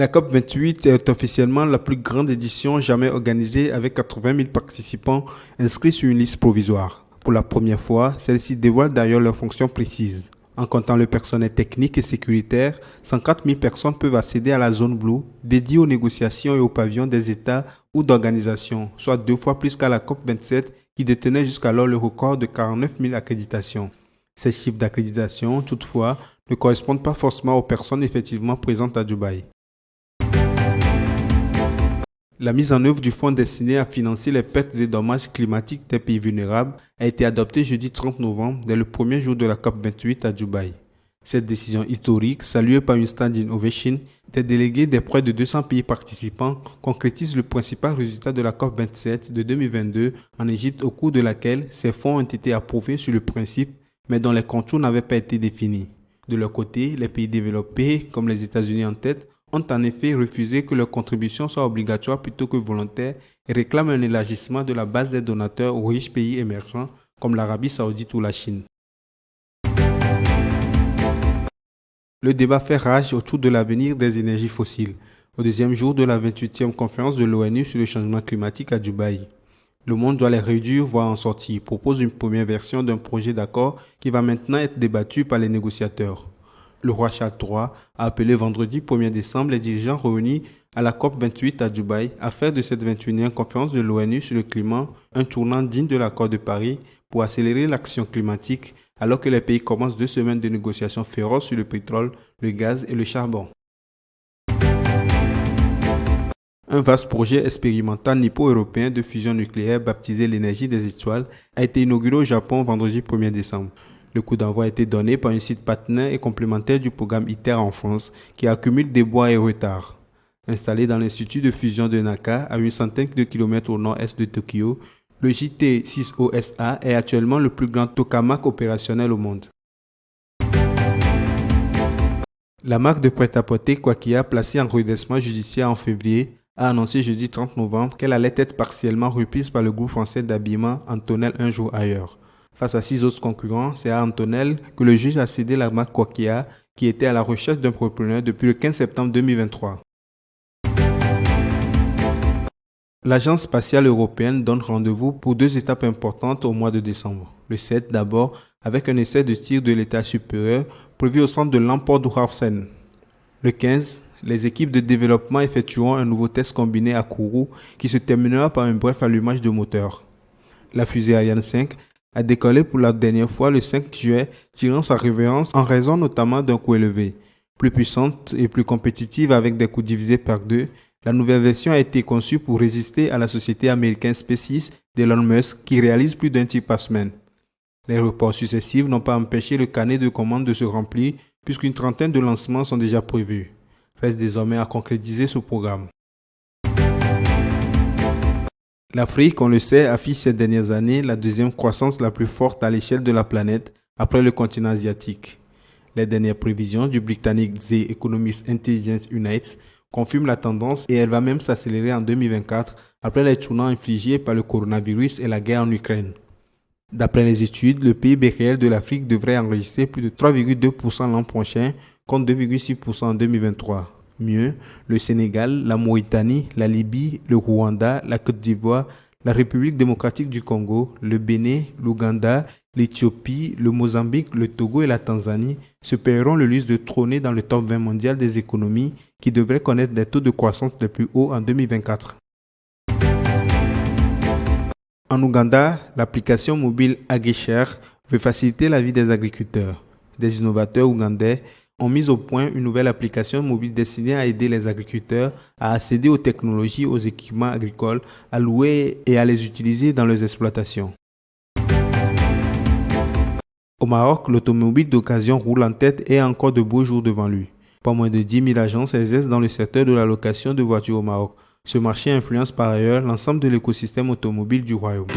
La COP28 est officiellement la plus grande édition jamais organisée avec 80 000 participants inscrits sur une liste provisoire. Pour la première fois, celle-ci dévoile d'ailleurs leurs fonctions précises. En comptant le personnel technique et sécuritaire, 104 000 personnes peuvent accéder à la zone bleue, dédiée aux négociations et aux pavillons des États ou d'organisations, soit 2 fois plus qu'à la COP27 qui détenait jusqu'alors le record de 49 000 accréditations. Ces chiffres d'accréditation, toutefois, ne correspondent pas forcément aux personnes effectivement présentes à Dubaï. La mise en œuvre du fonds destiné à financer les pertes et dommages climatiques des pays vulnérables a été adoptée jeudi 30 novembre, dès le premier jour de la COP28 à Dubaï. Cette décision historique, saluée par une standing ovation des délégués des près de 200 pays participants, concrétise le principal résultat de la COP27 de 2022 en Égypte, au cours de laquelle ces fonds ont été approuvés sur le principe, mais dont les contours n'avaient pas été définis. De leur côté, les pays développés, comme les États-Unis en tête, ont en effet refusé que leur contribution soit obligatoire plutôt que volontaire et réclament un élargissement de la base des donateurs aux riches pays émergents comme l'Arabie saoudite ou la Chine. Le débat fait rage autour de l'avenir des énergies fossiles, au deuxième jour de la 28e conférence de l'ONU sur le changement climatique à Dubaï. Le monde doit les réduire, voire en sortir, propose une première version d'un projet d'accord qui va maintenant être débattu par les négociateurs. Le roi Charles III a appelé vendredi 1er décembre les dirigeants réunis à la COP28 à Dubaï à faire de cette 21e conférence de l'ONU sur le climat un tournant digne de l'accord de Paris pour accélérer l'action climatique alors que les pays commencent 2 semaines de négociations féroces sur le pétrole, le gaz et le charbon. Un vaste projet expérimental nippo-européen de fusion nucléaire baptisé l'énergie des étoiles a été inauguré au Japon vendredi 1er décembre. Le coup d'envoi a été donné par un site partenaire et complémentaire du programme ITER en France qui accumule déboires et retards. Installé dans l'institut de fusion de Naka à une centaine de kilomètres au nord-est de Tokyo, le JT6OSA est actuellement le plus grand tokamak opérationnel au monde. La marque de prêt-à-porter Kwakia, placée en redressement judiciaire en février, a annoncé jeudi 30 novembre qu'elle allait être partiellement reprise par le groupe français d'habillement Antonel un jour ailleurs. Face à 6 autres concurrents, c'est à Antonel que le juge a cédé la marque Kwakia, qui était à la recherche d'un repreneur depuis le 15 septembre 2023. L'Agence spatiale européenne donne rendez-vous pour 2 étapes importantes au mois de décembre. Le 7 d'abord, avec un essai de tir de l'état supérieur prévu au centre de Lamport-Hausen. Le 15, les équipes de développement effectueront un nouveau test combiné à Kourou qui se terminera par un bref allumage de moteur. La fusée Ariane 5 a décollé pour la dernière fois le 5 juillet, tirant sa révérence en raison notamment d'un coût élevé. Plus puissante et plus compétitive avec des coûts divisés par 2, la nouvelle version a été conçue pour résister à la société américaine SpaceX d'Elon Musk qui réalise plus d'un tir par semaine. Les reports successifs n'ont pas empêché le carnet de commandes de se remplir puisqu'une trentaine de lancements sont déjà prévus. Reste désormais à concrétiser ce programme. L'Afrique, on le sait, affiche ces dernières années la deuxième croissance la plus forte à l'échelle de la planète après le continent asiatique. Les dernières prévisions du britannique The Economist Intelligence Unit confirment la tendance et elle va même s'accélérer en 2024 après les tournants infligés par le coronavirus et la guerre en Ukraine. D'après les études, le PIB réel de l'Afrique devrait enregistrer plus de 3,2% l'an prochain contre 2,6% en 2023. Mieux, le Sénégal, la Mauritanie, la Libye, le Rwanda, la Côte d'Ivoire, la République démocratique du Congo, le Bénin, l'Ouganda, l'Éthiopie, le Mozambique, le Togo et la Tanzanie se paieront le luxe de trôner dans le top 20 mondial des économies qui devraient connaître des taux de croissance les plus hauts en 2024. En Ouganda, l'application mobile AgriShare veut faciliter la vie des agriculteurs. Des innovateurs ougandais ont mis au point une nouvelle application mobile destinée à aider les agriculteurs à accéder aux technologies, aux équipements agricoles, à louer et à les utiliser dans leurs exploitations. Au Maroc, l'automobile d'occasion roule en tête et a encore de beaux jours devant lui. Pas moins de 10 000 agences exercent dans le secteur de la location de voitures au Maroc. Ce marché influence par ailleurs l'ensemble de l'écosystème automobile du royaume.